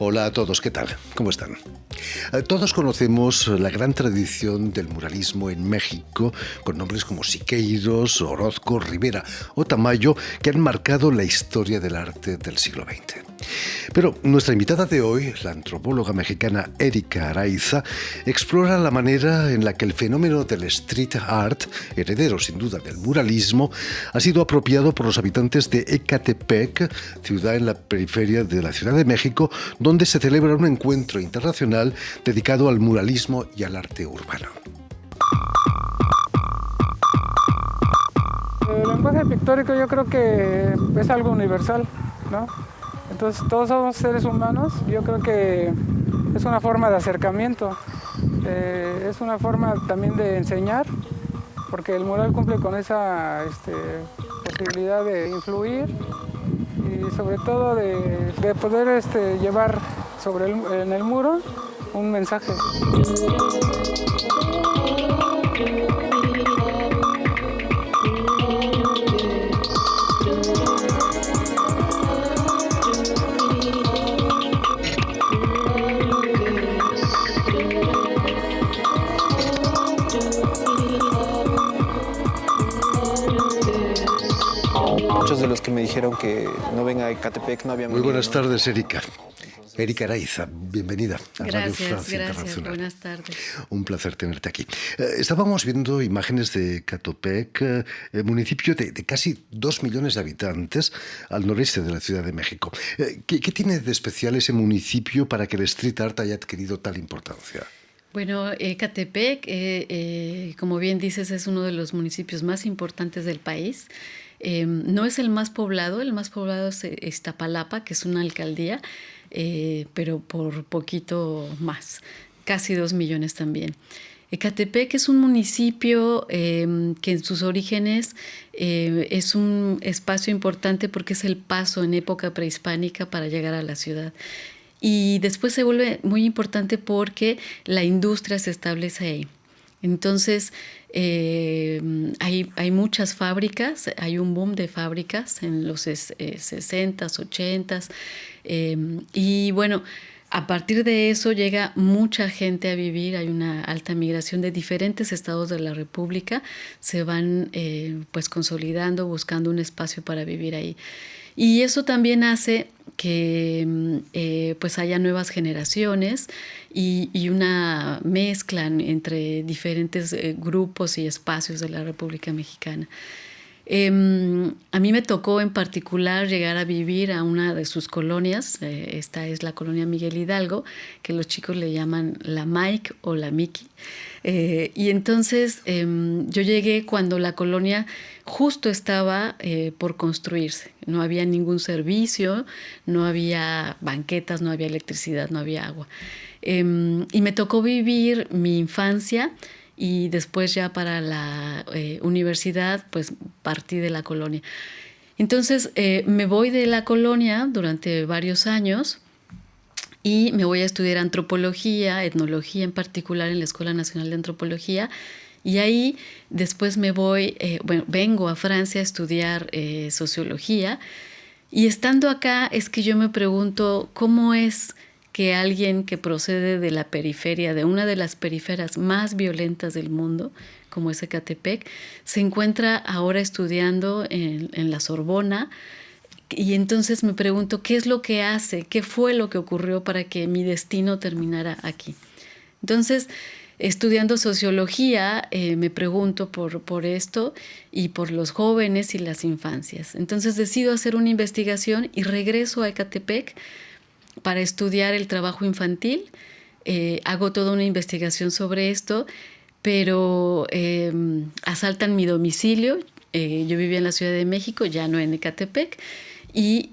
Hola a todos, ¿qué tal? ¿Cómo están? Todos conocemos la gran tradición del muralismo en México, con nombres como Siqueiros, Orozco, Rivera o Tamayo, que han marcado la historia del arte del siglo XX. Pero nuestra invitada de hoy, la antropóloga mexicana Erika Araiza, explora la manera en la que el fenómeno del street art, heredero sin duda del muralismo, ha sido apropiado por los habitantes de Ecatepec, ciudad en la periferia de la Ciudad de México, donde se celebra un encuentro internacional dedicado al muralismo y al arte urbano. El lenguaje pictórico yo creo que es algo universal, ¿no? Entonces todos somos seres humanos, yo creo que es una forma de acercamiento, es una forma también de enseñar, porque el mural cumple con esa posibilidad de influir y sobre todo de poder llevar en el muro un mensaje. Muchos de los que me dijeron que no venga a Ecatepec no habían Muy venido, buenas ¿no? tardes, Erika. Erika Araiza, bienvenida a Radio Francia Gracias, Internacional. buenas tardes. Un placer tenerte aquí. Estábamos viendo imágenes de Ecatepec, municipio de casi 2 millones de habitantes al noreste de la Ciudad de México. ¿Qué tiene de especial ese municipio para que el street art haya adquirido tal importancia? Bueno, Ecatepec, como bien dices, es uno de los municipios más importantes del país. No es el más poblado es Iztapalapa, que es una alcaldía, pero por poquito más, casi 2 millones también. Ecatepec es un municipio que en sus orígenes es un espacio importante porque es el paso en época prehispánica para llegar a la ciudad. Y después se vuelve muy importante porque la industria se establece ahí. Entonces, hay muchas fábricas, hay un boom de fábricas en los 60s, 80s. Y bueno, a partir de eso llega mucha gente a vivir, hay una alta migración de diferentes estados de la República, se van pues consolidando, buscando un espacio para vivir ahí. Y eso también hace que pues haya nuevas generaciones y una mezcla entre diferentes grupos y espacios de la República Mexicana. A mí me tocó en particular llegar a vivir a una de sus colonias, esta es la colonia Miguel Hidalgo, que los chicos le llaman la Mike o la Mickey. Y entonces yo llegué cuando la colonia justo estaba por construirse. No había ningún servicio, no había banquetas, no había electricidad, no había agua. Y me tocó vivir mi infancia y después ya para la universidad pues partí de la colonia. Entonces me voy de la colonia durante varios años y me voy a estudiar antropología, etnología en particular en la Escuela Nacional de Antropología. Y ahí después me voy, vengo a Francia a estudiar sociología. Y estando acá es que yo me pregunto cómo es que alguien que procede de la periferia, de una de las periferias más violentas del mundo, como es Ecatepec, se encuentra ahora estudiando en la Sorbona. Y entonces me pregunto, ¿qué es lo que hace? ¿Qué fue lo que ocurrió para que mi destino terminara aquí? Entonces, estudiando sociología, me pregunto por esto y por los jóvenes y las infancias. Entonces decido hacer una investigación y regreso a Ecatepec para estudiar el trabajo infantil. Hago toda una investigación sobre esto, pero asaltan mi domicilio. Yo vivía en la Ciudad de México, ya no en Ecatepec, y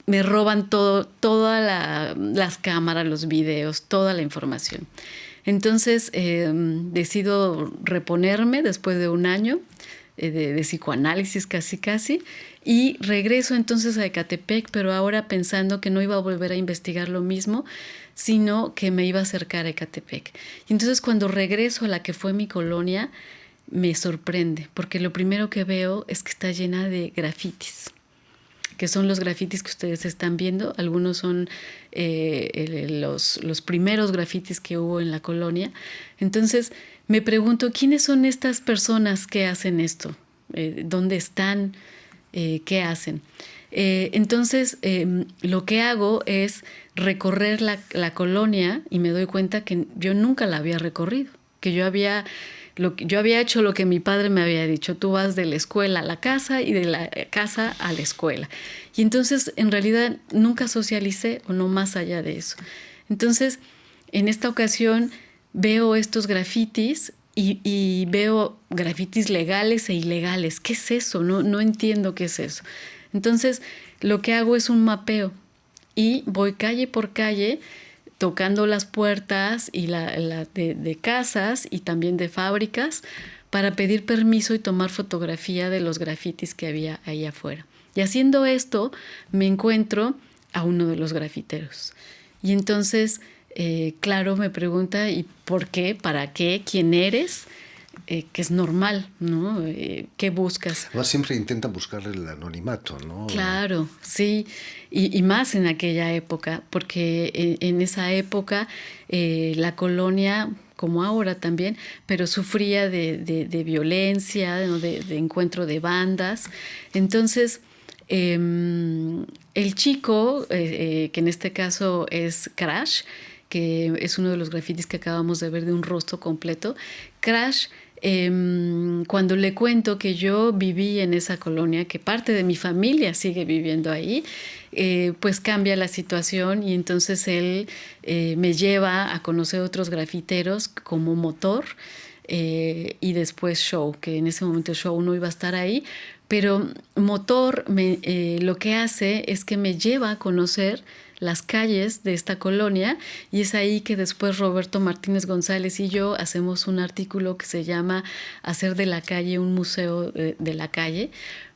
me roban todas las cámaras, los videos, toda la información. Entonces decido reponerme después de un año de psicoanálisis casi, y regreso entonces a Ecatepec, pero ahora pensando que no iba a volver a investigar lo mismo, sino que me iba a acercar a Ecatepec. Y entonces cuando regreso a la que fue mi colonia, me sorprende, porque lo primero que veo es que está llena de grafitis. que son los grafitis que ustedes están viendo. Algunos son los primeros grafitis que hubo en la colonia. Entonces me pregunto, ¿quiénes son estas personas que hacen esto? ¿Dónde están? ¿Qué hacen? Entonces lo que hago es recorrer la colonia y me doy cuenta que yo nunca la había recorrido, que yo había hecho lo que mi padre me había dicho: tú vas de la escuela a la casa y de la casa a la escuela. Y entonces en realidad nunca socialicé, o no más allá de eso. Entonces en esta ocasión veo estos grafitis y veo grafitis legales e ilegales. ¿Qué es eso? No entiendo qué es eso. Entonces lo que hago es un mapeo y voy calle por calle tocando las puertas y de casas y también de fábricas para pedir permiso y tomar fotografía de los grafitis que había ahí afuera. Y haciendo esto me encuentro a uno de los grafiteros. Y entonces, claro, me pregunta: ¿y por qué? ¿Para qué? ¿Quién eres? Que es normal, ¿no? ¿Qué buscas? Además, siempre intentan buscar el anonimato, ¿no? Claro, sí, y más en aquella época, porque en esa época la colonia, como ahora también, pero sufría de violencia, ¿no? de encuentro de bandas. Entonces, el chico, que en este caso es Crash, que es uno de los grafitis que acabamos de ver de un rostro completo, Crash, cuando le cuento que yo viví en esa colonia, que parte de mi familia sigue viviendo ahí, pues cambia la situación y entonces él me lleva a conocer otros grafiteros como Motor y después Show, que en ese momento Show no iba a estar ahí, pero Motor lo que hace es que me lleva a conocer las calles de esta colonia, y es ahí que después Roberto Martínez González y yo hacemos un artículo que se llama Hacer de la calle un museo de la calle,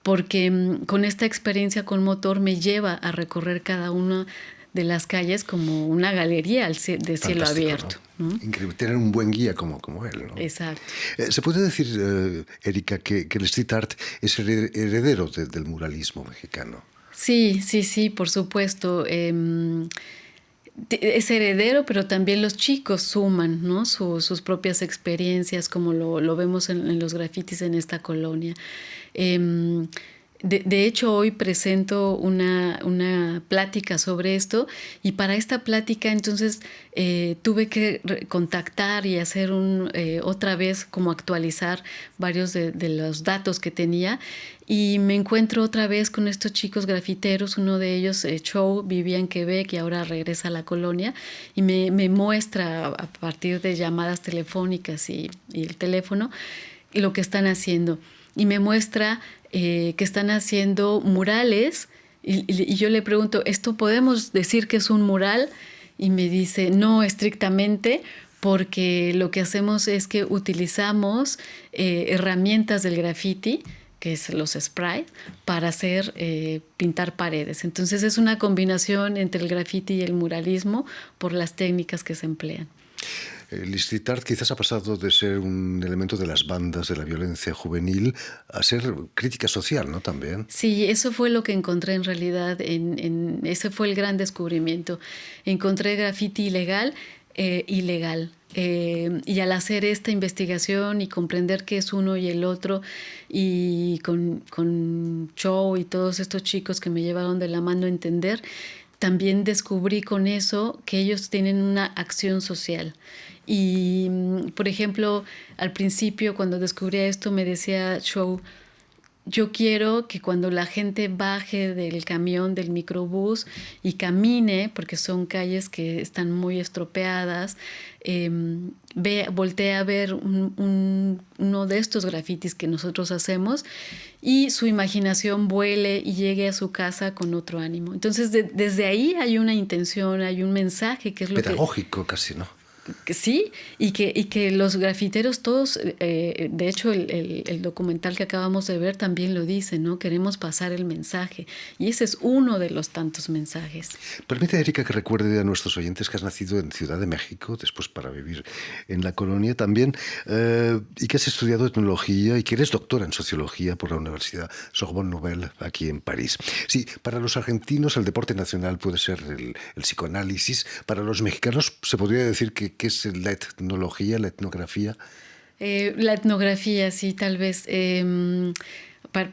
porque con esta experiencia con Motor me lleva a recorrer cada una de las calles como una galería de cielo abierto, ¿no? Increíble, tener un buen guía como él, ¿no? Exacto. ¿Se puede decir, Erika, que el street art es heredero del muralismo mexicano? Sí, por supuesto. Es heredero, pero también los chicos suman, ¿no? Sus propias experiencias, como lo vemos en los grafitis en esta colonia. De hecho, hoy presento una plática sobre esto, y para esta plática entonces tuve que contactar y hacer otra vez como actualizar varios de los datos que tenía, y me encuentro otra vez con estos chicos grafiteros. Uno de ellos, Chow, vivía en Quebec y ahora regresa a la colonia, y me muestra a partir de llamadas telefónicas y el teléfono lo que están haciendo, y me muestra que están haciendo murales, y yo le pregunto: ¿esto podemos decir que es un mural? Y me dice: no estrictamente, porque lo que hacemos es que utilizamos herramientas del graffiti, que es los spray, para pintar paredes. Entonces es una combinación entre el graffiti y el muralismo por las técnicas que se emplean. El street art quizás ha pasado de ser un elemento de las bandas de la violencia juvenil a ser crítica social, ¿no? También. Sí, eso fue lo que encontré en realidad. Ese fue el gran descubrimiento. Encontré graffiti ilegal. Y al hacer esta investigación y comprender qué es uno y el otro, y con Chow y todos estos chicos que me llevaron de la mano a entender, también descubrí con eso que ellos tienen una acción social. Y, por ejemplo, al principio, cuando descubrí esto, me decía Chow: yo quiero que cuando la gente baje del camión, del microbús, y camine, porque son calles que están muy estropeadas, voltee a ver uno de estos grafitis que nosotros hacemos, y su imaginación vuele y llegue a su casa con otro ánimo. Entonces, desde ahí hay una intención, hay un mensaje que es lo pedagógico casi, ¿no? que sí, y que los grafiteros todos, de hecho el documental que acabamos de ver también lo dice, ¿no? Queremos pasar el mensaje, y ese es uno de los tantos mensajes. Permite, Erika, que recuerde a nuestros oyentes que has nacido en Ciudad de México, después para vivir en la colonia también, y que has estudiado etnología y que eres doctora en sociología por la Universidad Sorbonne Nouvelle aquí en París. Sí, para los argentinos el deporte nacional puede ser el psicoanálisis. Para los mexicanos se podría decir que es la etnología, la etnografía. La etnografía, sí, tal vez.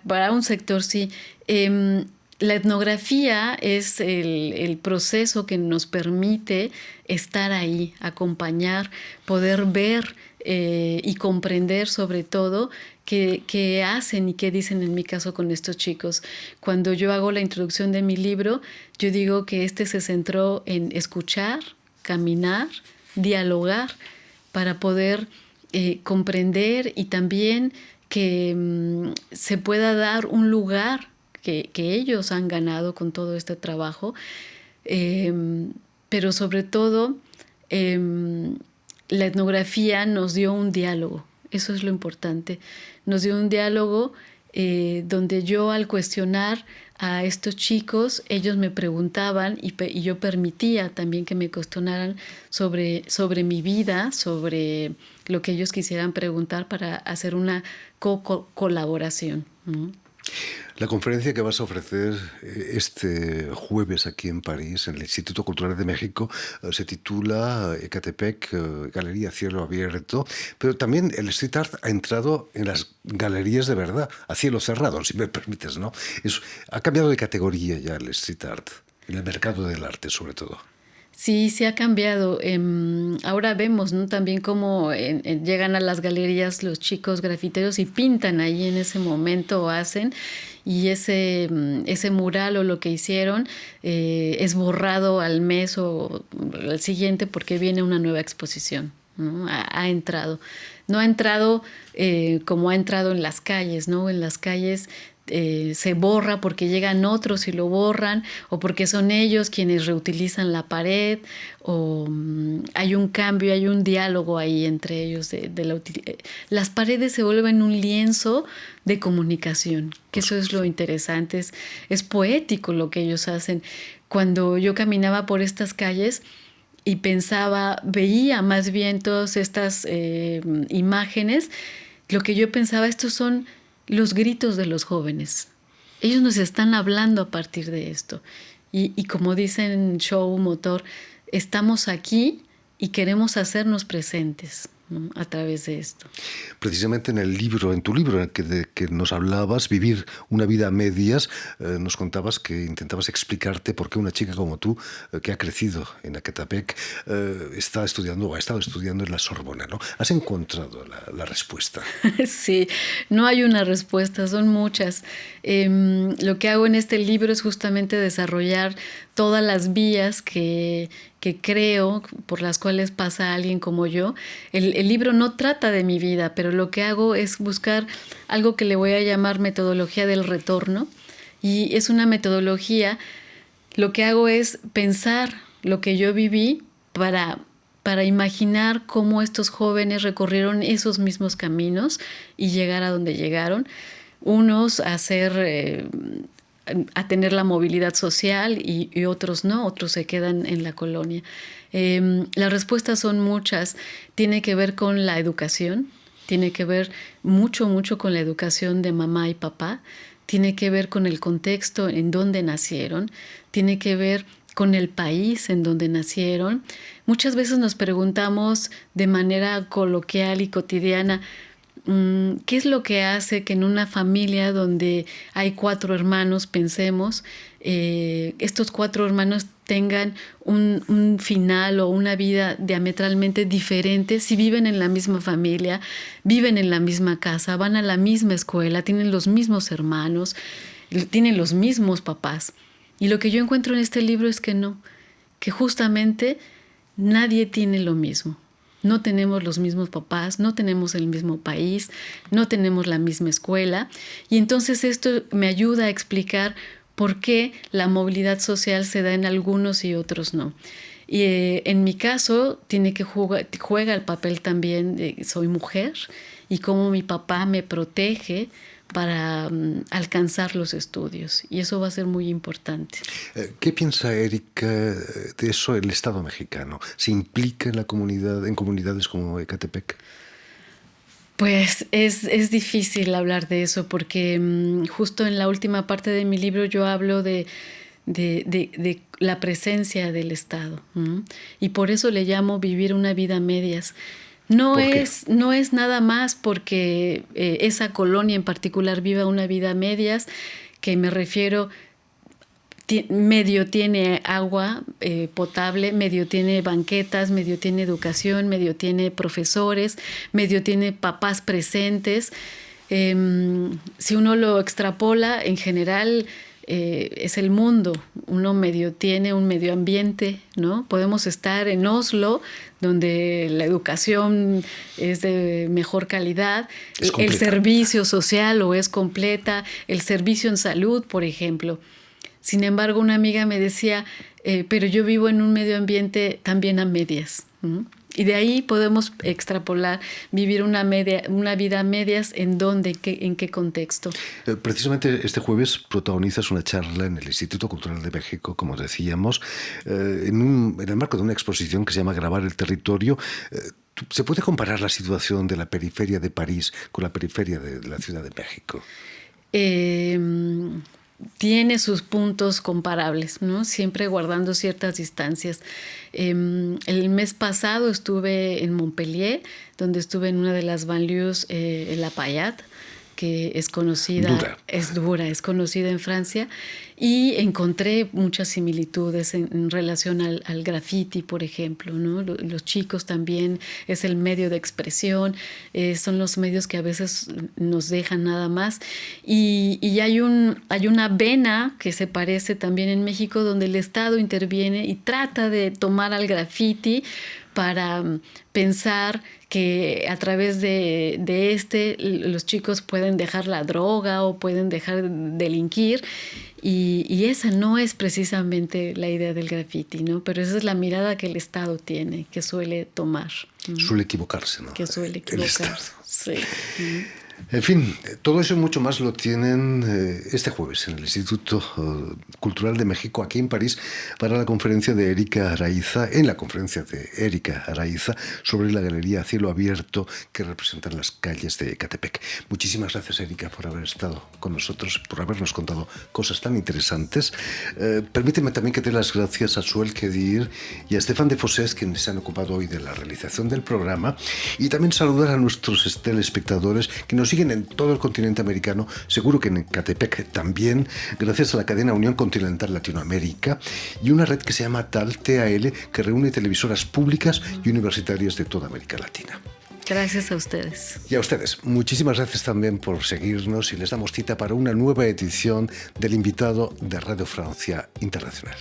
Para un sector, sí. La etnografía es el proceso que nos permite estar ahí, acompañar, poder ver y comprender sobre todo qué hacen y qué dicen en mi caso con estos chicos. Cuando yo hago la introducción de mi libro, yo digo que se centró en escuchar, caminar, dialogar para poder comprender y también que se pueda dar un lugar que ellos han ganado con todo este trabajo, pero sobre todo la etnografía nos dio un diálogo, eso es lo importante, nos dio un diálogo donde yo al cuestionar a estos chicos, ellos me preguntaban y yo permitía también que me cuestionaran sobre mi vida, sobre lo que ellos quisieran preguntar para hacer una colaboración, ¿no? La conferencia que vas a ofrecer este jueves aquí en París, en el Instituto Cultural de México, se titula Ecatepec, Galería Cielo Abierto, pero también el street art ha entrado en las galerías de verdad, a cielo cerrado, si me permites, ¿no? Ha cambiado de categoría ya el street art, en el mercado del arte sobre todo. Sí, sí ha cambiado. Ahora vemos, ¿no? También cómo llegan a las galerías los chicos grafiteros y pintan ahí en ese momento, hacen, y ese mural o lo que hicieron es borrado al mes o al siguiente porque viene una nueva exposición, ¿no? Ha entrado. No ha entrado como ha entrado en las calles, ¿no? En las calles se borra porque llegan otros y lo borran, o porque son ellos quienes reutilizan la pared, o hay un cambio, hay un diálogo ahí entre ellos. Las paredes se vuelven un lienzo de comunicación, que eso es lo interesante, es poético lo que ellos hacen. Cuando yo caminaba por estas calles y veía más bien todas estas imágenes, lo que yo pensaba, estos son los gritos de los jóvenes. Ellos nos están hablando a partir de esto. Y como dicen Show Motor, estamos aquí y queremos hacernos presentes, ¿no? A través de esto. Precisamente en tu libro en el que nos hablabas, Vivir una vida a medias, nos contabas que intentabas explicarte por qué una chica como tú, que ha crecido en Ecatepec, está estudiando o ha estado estudiando en la Sorbona, ¿no? ¿Has encontrado la respuesta? Sí, no hay una respuesta, son muchas. Lo que hago en este libro es justamente desarrollar todas las vías que creo por las cuales pasa alguien como yo. El libro no trata de mi vida, pero lo que hago es buscar algo que le voy a llamar metodología del retorno, y es una metodología, lo que hago es pensar lo que yo viví para imaginar cómo estos jóvenes recorrieron esos mismos caminos y llegar a donde llegaron, unos a tener la movilidad social y otros no, otros se quedan en la colonia. Las respuestas son muchas. Tiene que ver con la educación, tiene que ver mucho con la educación de mamá y papá, tiene que ver con el contexto en donde nacieron, tiene que ver con el país en donde nacieron. Muchas veces nos preguntamos de manera coloquial y cotidiana, ¿qué es lo que hace que en una familia donde hay 4 hermanos, pensemos, estos 4 hermanos tengan un final o una vida diametralmente diferente si viven en la misma familia, viven en la misma casa, van a la misma escuela, tienen los mismos hermanos, tienen los mismos papás? Y lo que yo encuentro en este libro es que no, que justamente nadie tiene lo mismo. No tenemos los mismos papás, no tenemos el mismo país, no tenemos la misma escuela. Y entonces esto me ayuda a explicar por qué la movilidad social se da en algunos y otros no. Y en mi caso juega el papel también de soy mujer y cómo mi papá me protege para alcanzar los estudios. Y eso va a ser muy importante. ¿Qué piensa Erika de eso el Estado mexicano? ¿Se implica en la comunidad, en comunidades como Ecatepec? Pues es difícil hablar de eso porque justo en la última parte de mi libro yo hablo de la presencia del Estado. Y por eso le llamo vivir una vida a medias. No es nada más porque esa colonia en particular viva una vida a medias, que me refiero, medio tiene agua potable, medio tiene banquetas, medio tiene educación, medio tiene profesores, medio tiene papás presentes. Si uno lo extrapola, en general es el mundo. Uno medio tiene un medio ambiente, ¿no? Podemos estar en Oslo, donde la educación es de mejor calidad, el servicio social lo es completa, el servicio en salud, por ejemplo. Sin embargo, una amiga me decía, pero yo vivo en un medio ambiente también a medias. Y de ahí podemos extrapolar, vivir una vida a medias, ¿en dónde, en qué contexto? Precisamente este jueves protagonizas una charla en el Instituto Cultural de México, como decíamos, en el marco de una exposición que se llama Grabar el Territorio. ¿Se puede comparar la situación de la periferia de París con la periferia de la Ciudad de México? Tiene sus puntos comparables, ¿no? Siempre guardando ciertas distancias. El mes pasado estuve en Montpellier, donde estuve en una de las banlieues, La Payat, que es conocida, es conocida en Francia, y encontré muchas similitudes en relación al graffiti, por ejemplo, ¿no? Los chicos también es el medio de expresión, son los medios que a veces nos dejan nada más, y hay una vena que se parece también en México, donde el Estado interviene y trata de tomar al graffiti para pensar que a través de los chicos pueden dejar la droga o pueden dejar de delinquir, y esa no es precisamente la idea del graffiti, ¿no? Pero esa es la mirada que el Estado tiene, que suele tomar. Suele equivocarse, ¿no? Que suele equivocarse, sí. En fin, todo eso y mucho más lo tienen este jueves en el Instituto Cultural de México, aquí en París, para la conferencia de Erika Araiza, sobre la galería a cielo abierto que representan las calles de Ecatepec. Muchísimas gracias, Erika, por haber estado con nosotros, por habernos contado cosas tan interesantes. Permíteme también que dé las gracias a Suel Kedir y a Estefan de Fossés, quienes se han ocupado hoy de la realización del programa, y también saludar a nuestros telespectadores que nos siguen en todo el continente americano, seguro que en Ecatepec también, gracias a la cadena Unión Continental Latinoamérica y una red que se llama TAL, que reúne televisoras públicas y universitarias de toda América Latina. Gracias a ustedes. Y a ustedes, muchísimas gracias también por seguirnos, y les damos cita para una nueva edición del invitado de Radio Francia Internacional.